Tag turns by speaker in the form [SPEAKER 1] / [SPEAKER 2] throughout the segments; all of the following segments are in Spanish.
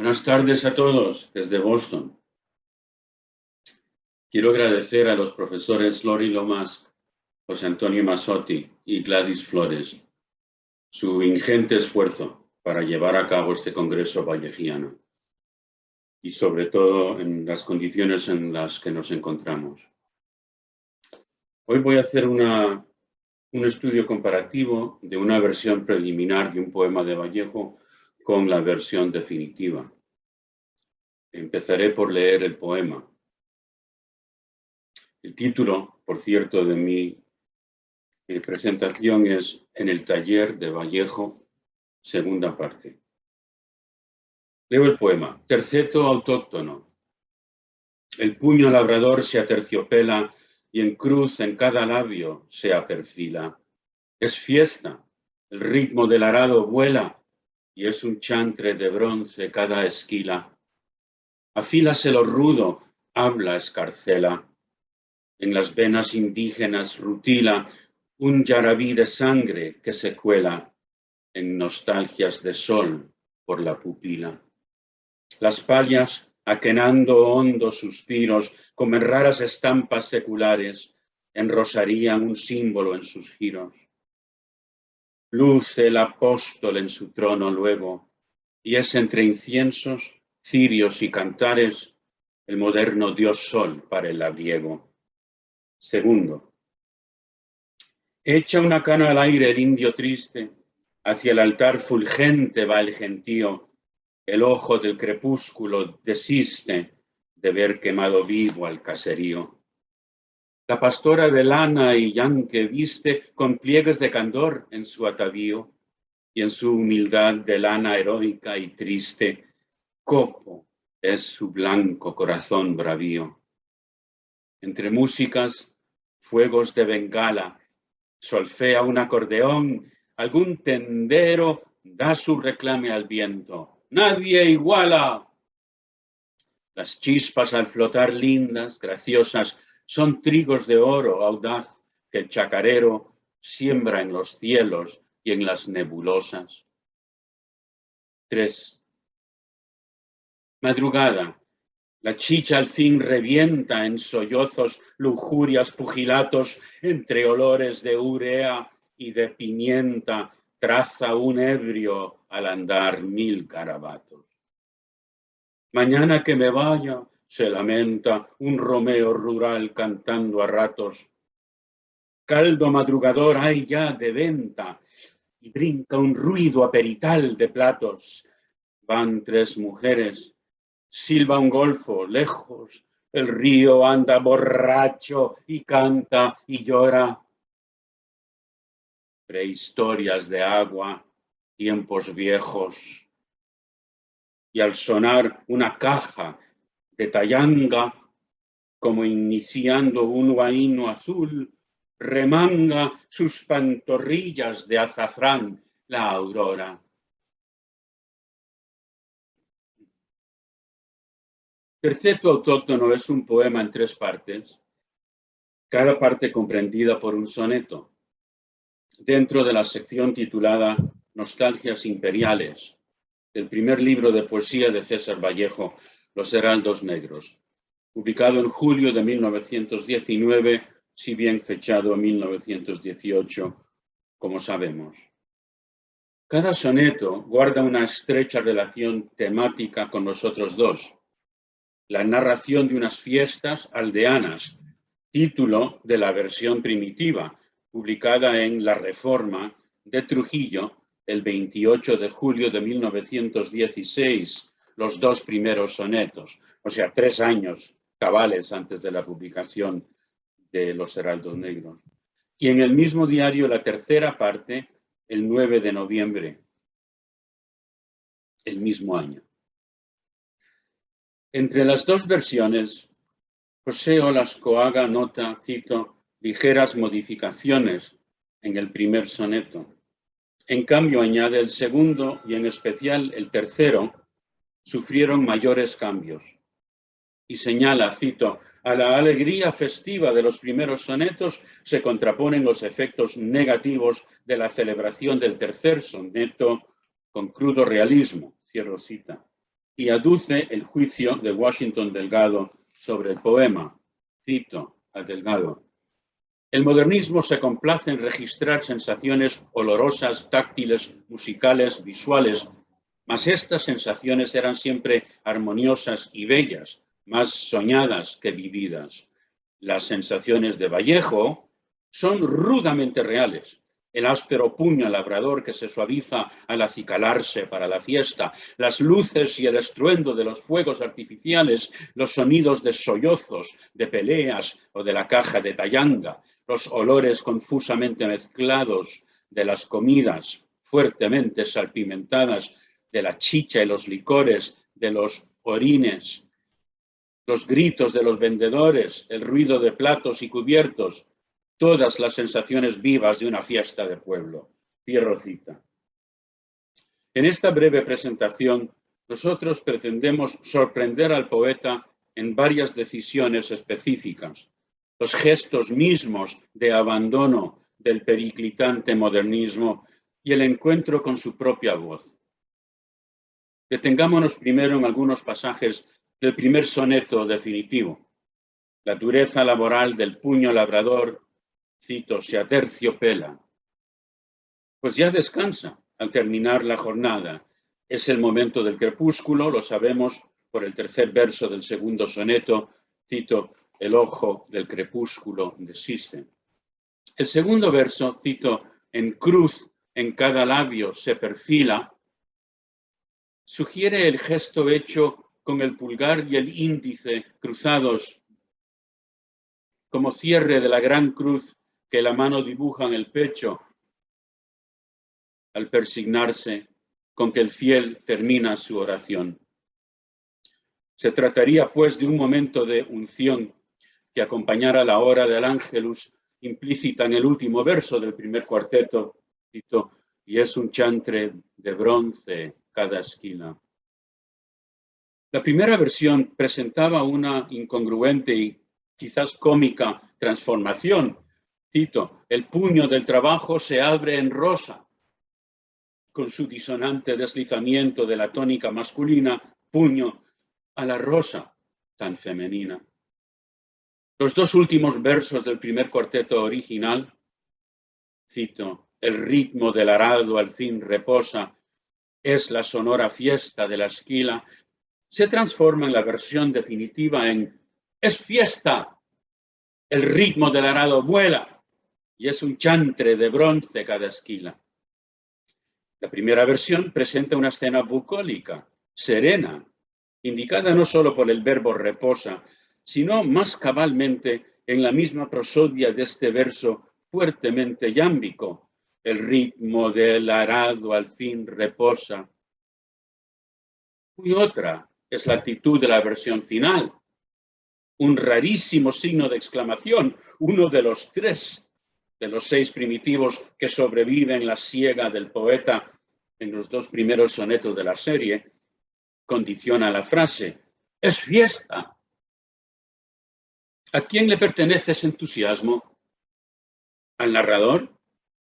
[SPEAKER 1] Buenas tardes a todos desde Boston. Quiero agradecer a los profesores Lori Lomas, José Antonio Masotti y Gladys Flores su ingente esfuerzo para llevar a cabo este congreso vallejiano y sobre todo en las condiciones en las que nos encontramos. Hoy voy a hacer un estudio comparativo de una versión preliminar de un poema de Vallejo con la versión definitiva. Empezaré por leer el poema. El título, por cierto, de mi presentación es En el taller de Vallejo, segunda parte. Leo el poema. Terceto autóctono. El puño labrador se aterciopela y en cruz en cada labio se aperfila. Es fiesta, el ritmo del arado vuela y es un chantre de bronce cada esquila. Afílase lo rudo, habla escarcela. En las venas indígenas rutila un yarabí de sangre que se cuela en nostalgias de sol por la pupila. Las palias, aquenando hondos suspiros, como en raras estampas seculares, enrosarían un símbolo en sus giros. Luce el apóstol en su trono luego, y es entre inciensos, cirios y cantares el moderno dios sol para el labriego. Segundo, echa una cana al aire el indio triste, hacia el altar fulgente va el gentío, el ojo del crepúsculo desiste de ver quemado vivo al caserío. La pastora de lana y yanque viste con pliegues de candor en su atavío, y en su humildad de lana heroica y triste, copo es su blanco corazón bravío. Entre músicas, fuegos de bengala, solfea un acordeón, algún tendero da su reclame al viento. ¡Nadie iguala! Las chispas al flotar lindas, graciosas, son trigos de oro audaz que el chacarero siembra en los cielos y en las nebulosas. 3. Madrugada. La chicha al fin revienta en sollozos, lujurias, pugilatos, entre olores de urea y de pimienta, traza un ebrio al andar 1000 garabatos. Mañana que me vaya, se lamenta un Romeo rural cantando a ratos. Caldo madrugador hay ya de venta y brinca un ruido aperital de platos. Van 3 mujeres. Silba un golfo lejos, el río anda borracho y canta y llora. Prehistorias de agua, tiempos viejos. Y al sonar una caja de tayanga, como iniciando un huaíno azul, remanga sus pantorrillas de azafrán la aurora. Terceto autóctono es un poema en 3 partes, cada parte comprendida por un soneto, dentro de la sección titulada Nostalgias Imperiales, del primer libro de poesía de César Vallejo, Los Heraldos Negros, publicado en julio de 1919, si bien fechado en 1918, como sabemos. Cada soneto guarda una estrecha relación temática con los otros dos. La narración de unas fiestas aldeanas, título de la versión primitiva, publicada en La Reforma de Trujillo el 28 de julio de 1916, los 2 primeros sonetos, o sea, 3 años cabales antes de la publicación de Los Heraldos Negros. Y en el mismo diario la tercera parte, el 9 de noviembre, el mismo año. Entre las 2 versiones, José Olascoaga nota, cito, ligeras modificaciones en el primer soneto. En cambio, añade el segundo y en especial el tercero, sufrieron mayores cambios. Y señala, cito, a la alegría festiva de los primeros sonetos se contraponen los efectos negativos de la celebración del tercer soneto con crudo realismo, cierro cita. y aduce el juicio de Washington Delgado sobre el poema. Cito a Delgado: el modernismo se complace en registrar sensaciones olorosas, táctiles, musicales, visuales, mas estas sensaciones eran siempre armoniosas y bellas, más soñadas que vividas. Las sensaciones de Vallejo son rudamente reales. El áspero puño labrador que se suaviza al acicalarse para la fiesta, las luces y el estruendo de los fuegos artificiales, los sonidos de sollozos, de peleas o de la caja de tayanga, los olores confusamente mezclados de las comidas fuertemente salpimentadas, de la chicha y los licores, de los orines, los gritos de los vendedores, el ruido de platos y cubiertos, todas las sensaciones vivas de una fiesta de pueblo. Cierro cita. En esta breve presentación, nosotros pretendemos sorprender al poeta en varias decisiones específicas. Los gestos mismos de abandono del periclitante modernismo y el encuentro con su propia voz. Detengámonos primero en algunos pasajes del primer soneto definitivo. La dureza laboral del puño labrador, cito, se aterciopela. Pues ya descansa al terminar la jornada. Es el momento del crepúsculo, lo sabemos por el tercer verso del segundo soneto, cito, el ojo del crepúsculo desiste. El segundo verso, cito, en cruz en cada labio se perfila, sugiere el gesto hecho con el pulgar y el índice cruzados como cierre de la gran cruz que la mano dibuja en el pecho al persignarse con que el fiel termina su oración. Se trataría, pues, de un momento de unción que acompañara la hora del ángelus implícita en el último verso del primer cuarteto, cito, y es un chantre de bronce cada esquina. La primera versión presentaba una incongruente y quizás cómica transformación. Cito, el puño del trabajo se abre en rosa, con su disonante deslizamiento de la tónica masculina, puño a la rosa tan femenina. Los dos últimos versos del primer cuarteto original, cito, el ritmo del arado al fin reposa, es la sonora fiesta de la esquila, se transforma en la versión definitiva en es fiesta, el ritmo del arado vuela y es un chantre de bronce cada esquila. La primera versión presenta una escena bucólica, serena, indicada no solo por el verbo reposa, sino más cabalmente en la misma prosodia de este verso fuertemente yámbico. El ritmo del arado al fin reposa. Y otra es la actitud de la versión final. Un rarísimo signo de exclamación, uno de los 3 de los 6 primitivos que sobreviven la siega del poeta en los 2 primeros sonetos de la serie, condiciona la frase, es fiesta. ¿A quién le pertenece ese entusiasmo? ¿Al narrador?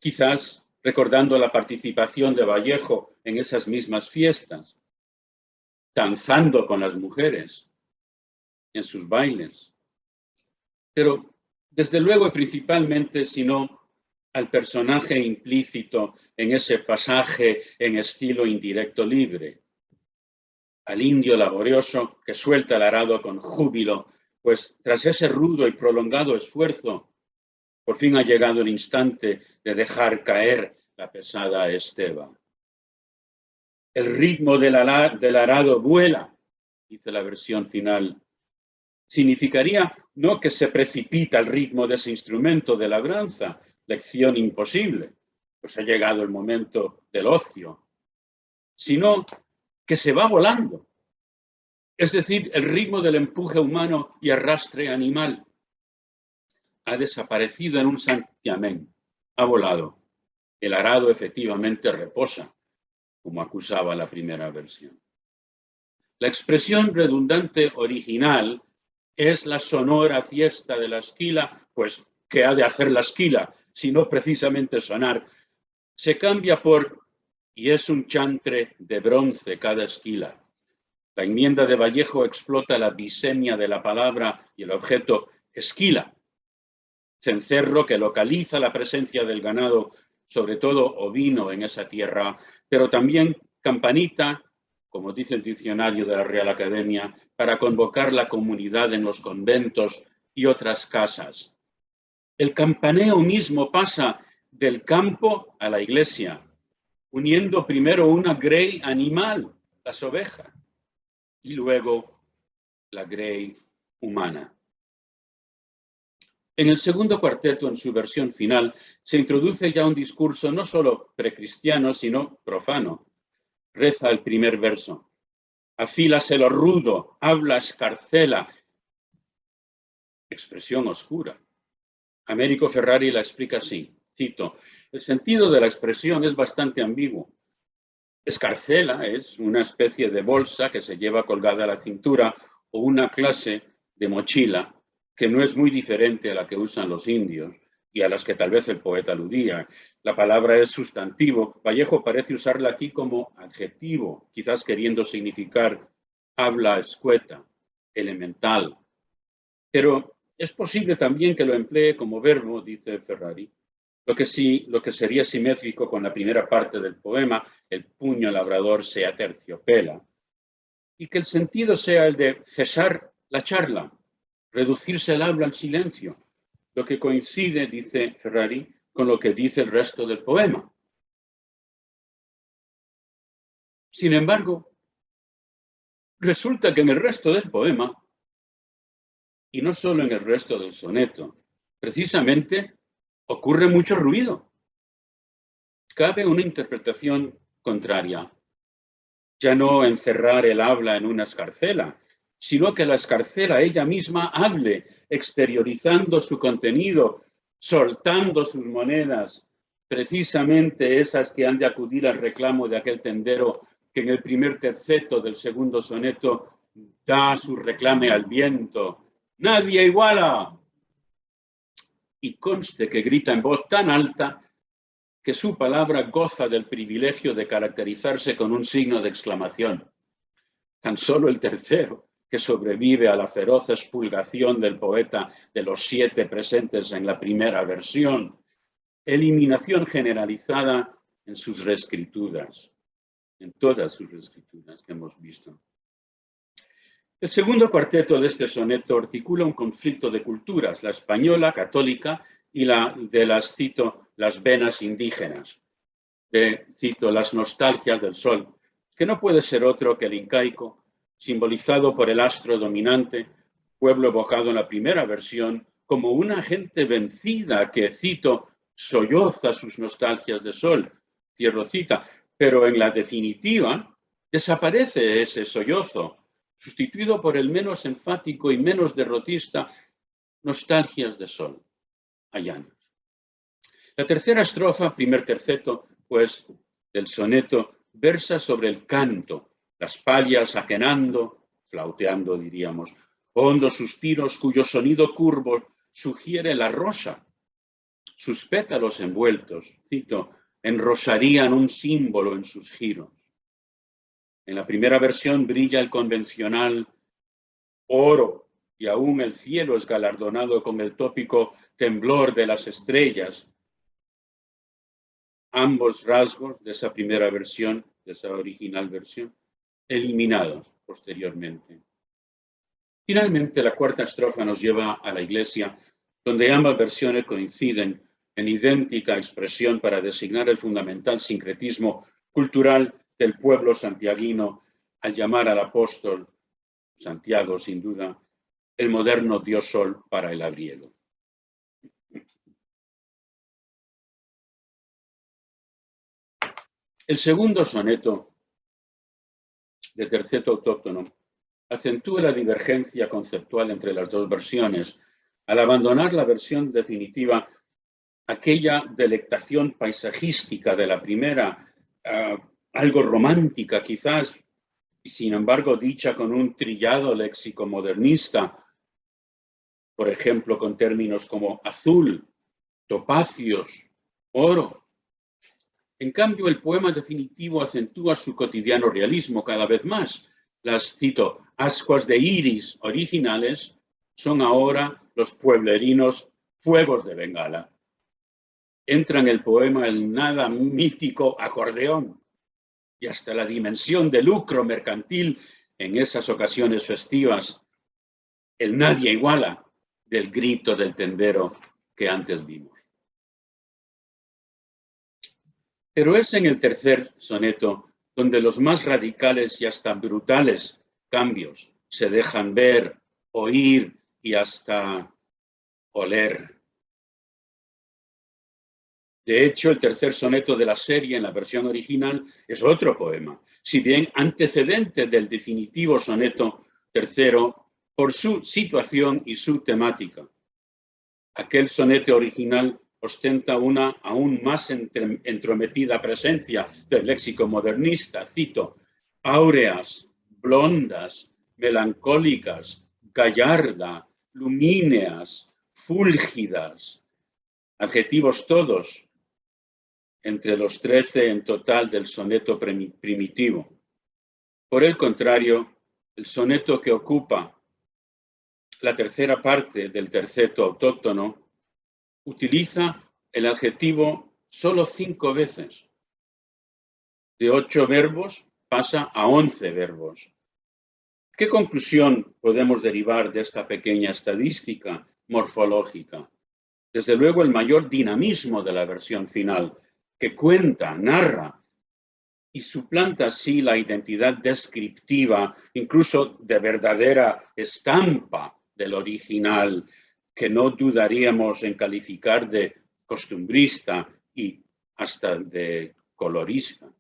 [SPEAKER 1] Quizás recordando la participación de Vallejo en esas mismas fiestas, danzando con las mujeres en sus bailes. Pero desde luego y principalmente, sino al personaje implícito en ese pasaje en estilo indirecto libre, al indio laborioso que suelta el arado con júbilo, pues tras ese rudo y prolongado esfuerzo, por fin ha llegado el instante de dejar caer la pesada esteba. El ritmo del arado vuela, dice la versión final. Significaría no que se precipita al ritmo de ese instrumento de labranza, lección imposible, pues ha llegado el momento del ocio, sino que se va volando, es decir, el ritmo del empuje humano y arrastre animal ha desaparecido en un santiamén, ha volado. El arado efectivamente reposa, como acusaba la primera versión. La expresión redundante original es la sonora fiesta de la esquila, pues ¿qué ha de hacer la esquila sino precisamente sonar? Se cambia por y es un chantre de bronce cada esquila. La enmienda de Vallejo explota la bisemia de la palabra y el objeto esquila. Cencerro, que localiza la presencia del ganado, sobre todo ovino, en esa tierra, pero también campanita, como dice el diccionario de la Real Academia, para convocar la comunidad en los conventos y otras casas. El campaneo mismo pasa del campo a la iglesia, uniendo primero una grey animal, las ovejas, y luego la grey humana. En el segundo cuarteto, en su versión final, se introduce ya un discurso no solo precristiano, sino profano. Reza el primer verso. Afílase lo rudo, habla escarcela. Expresión oscura. Américo Ferrari la explica así, cito, el sentido de la expresión es bastante ambiguo. Escarcela es una especie de bolsa que se lleva colgada a la cintura o una clase de mochila que no es muy diferente a la que usan los indios y a las que tal vez el poeta aludía. La palabra es sustantivo. Vallejo parece usarla aquí como adjetivo, quizás queriendo significar habla escueta, elemental. Pero es posible también que lo emplee como verbo, dice Ferrari, lo que sería simétrico con la primera parte del poema, el puño labrador se aterciopela, y que el sentido sea el de cesar la charla, reducirse el habla al silencio, lo que coincide, dice Ferrari, con lo que dice el resto del poema. Sin embargo, resulta que en el resto del poema, y no solo en el resto del soneto, precisamente ocurre mucho ruido. Cabe una interpretación contraria. Ya no encerrar el habla en una escarcela, sino que la escarcela ella misma hable, exteriorizando su contenido, soltando sus monedas, precisamente esas que han de acudir al reclamo de aquel tendero que en el primer terceto del segundo soneto da su reclame al viento. ¡Nadie iguala! Y conste que grita en voz tan alta que su palabra goza del privilegio de caracterizarse con un signo de exclamación. Tan solo el tercero, que sobrevive a la feroz expurgación del poeta de los 7 presentes en la primera versión, eliminación generalizada en sus reescrituras, en todas sus reescrituras que hemos visto. El segundo cuarteto de este soneto articula un conflicto de culturas, la española, católica, y la de las, cito, las venas indígenas, cito, las nostalgias del sol, que no puede ser otro que el incaico, simbolizado por el astro dominante, pueblo evocado en la primera versión como una gente vencida que, cito, solloza sus nostalgias de sol, cierro cita, pero en la definitiva desaparece ese sollozo, sustituido por el menos enfático y menos derrotista nostalgias de sol, hallanos. La tercera estrofa, primer terceto, pues, del soneto, versa sobre el canto, las pallas aquenando, flauteando, diríamos, hondos suspiros cuyo sonido curvo sugiere la rosa. Sus pétalos envueltos, cito, enrosarían un símbolo en sus giros. En la primera versión brilla el convencional oro y aún el cielo es galardonado con el tópico temblor de las estrellas. Ambos rasgos de esa primera versión, de esa original versión, eliminados posteriormente. Finalmente, la cuarta estrofa nos lleva a la iglesia, donde ambas versiones coinciden en idéntica expresión para designar el fundamental sincretismo cultural del pueblo santiaguino al llamar al apóstol Santiago, sin duda, el moderno dios sol para el abriego. El segundo soneto de terceto autóctono acentúa la divergencia conceptual entre las dos versiones al abandonar la versión definitiva, aquella delectación paisajística de la primera, algo romántica quizás, y sin embargo dicha con un trillado léxico modernista, por ejemplo con términos como azul, topacios, oro. En cambio, el poema definitivo acentúa su cotidiano realismo cada vez más, Las, cito, ascuas de iris originales son ahora los pueblerinos fuegos de Bengala. Entra en el poema el nada mítico acordeón y hasta la dimensión de lucro mercantil en esas ocasiones festivas. El nadie iguala del grito del tendero que antes vimos. Pero es en el tercer soneto donde los más radicales y hasta brutales cambios se dejan ver, oír y hasta oler. De hecho, el tercer soneto de la serie en la versión original es otro poema, si bien antecedente del definitivo soneto tercero por su situación y su temática. Aquel soneto original ostenta una aún más entrometida presencia del léxico modernista, cito, áureas, blondas, melancólicas, gallarda, lumíneas, fúlgidas, adjetivos todos entre los 13 en total del soneto primitivo. Por el contrario, el soneto que ocupa la tercera parte del terceto autóctono utiliza el adjetivo solo 5 veces. De 8 verbos pasa a 11 verbos. ¿Qué conclusión podemos derivar de esta pequeña estadística morfológica? Desde luego, el mayor dinamismo de la versión final, que cuenta, narra y suplanta así la identidad descriptiva, incluso de verdadera estampa del original, que no dudaríamos en calificar de costumbrista y hasta de colorista.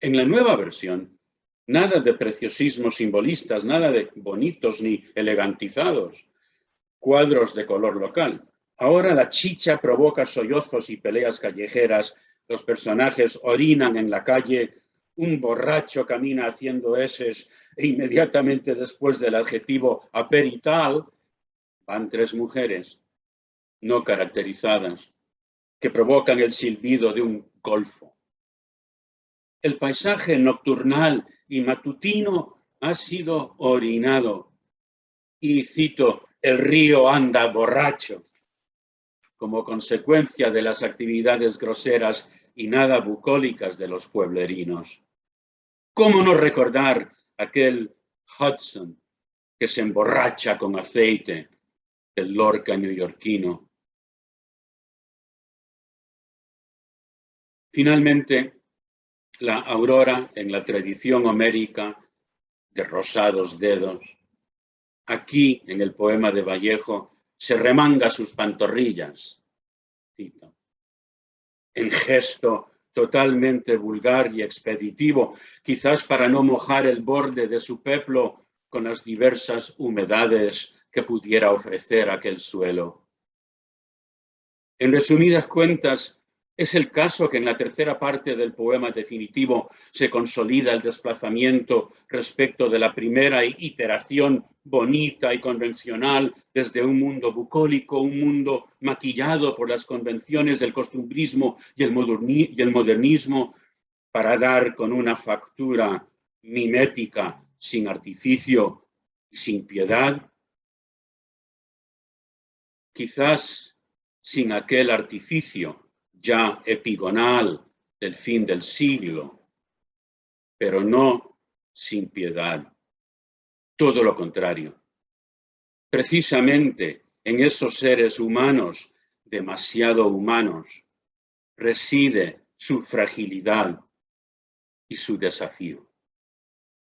[SPEAKER 1] En la nueva versión, nada de preciosismos simbolistas, nada de bonitos ni elegantizados cuadros de color local. Ahora la chicha provoca sollozos y peleas callejeras, los personajes orinan en la calle, un borracho camina haciendo eses e inmediatamente después del adjetivo aperital van 3 mujeres no caracterizadas que provocan el silbido de un golfo. El paisaje nocturnal y matutino ha sido orinado y, cito, el río anda borracho como consecuencia de las actividades groseras y nada bucólicas de los pueblerinos. ¿Cómo no recordar aquel Hudson que se emborracha con aceite del Lorca neoyorquino? Finalmente, la aurora en la tradición homérica de rosados dedos. Aquí, en el poema de Vallejo, se remanga sus pantorrillas, cito, en gesto totalmente vulgar y expeditivo, quizás para no mojar el borde de su peplo con las diversas humedades que pudiera ofrecer aquel suelo. En resumidas cuentas, es el caso que en la tercera parte del poema definitivo se consolida el desplazamiento respecto de la primera iteración bonita y convencional desde un mundo bucólico, un mundo maquillado por las convenciones del costumbrismo y el modernismo, para dar con una factura mimética, sin artificio y sin piedad, quizás sin aquel artificio ya epigonal del fin del siglo, pero no sin piedad. Todo lo contrario. Precisamente en esos seres humanos, demasiado humanos, reside su fragilidad y su desafío.